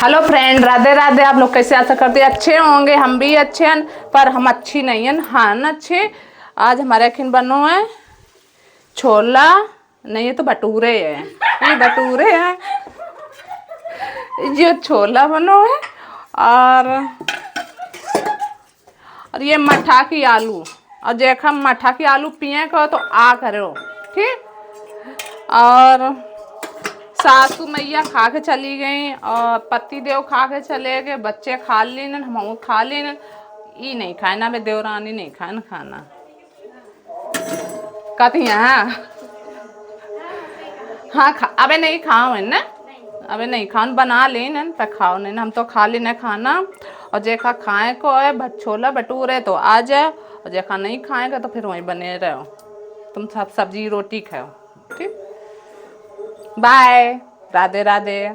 Hello friend, Radhe Radhe. आप लोग कैसे? आशा करते हैं अच्छे होंगे। हम भी अच्छे हैं, पर हम अच्छी नहीं हैं। हाँ न अच्छे। आज हमारे खिन बनो है छोला, नहीं ये तो भटूरे हैं। ये भटूरे हैं, ये छोला बनो है। और ये मठा की आलू। और जैखा मठा की आलू पिए को तो आ करो, ठीक। और सासू मैया खा के चली गई और पति देव खा के चले गए। बच्चे खा लेन, हम खा लेन। ई नहीं खाए ना, देवरानी नहीं खाए ना खाना। कथी हाँ हाँ अबे नहीं खाओ है ना, अबे नहीं खाओ, बना लेन पर खाओ नहीं ना। हम तो खा लेना खाना। और जेखा खाए को है छोला भटूरे तो आ जाए, और जेखा नहीं खाएगा तो फिर वहीं बने रहो। तुम सब सब्जी रोटी खाओ, ठीक। बाय, राधे राधे।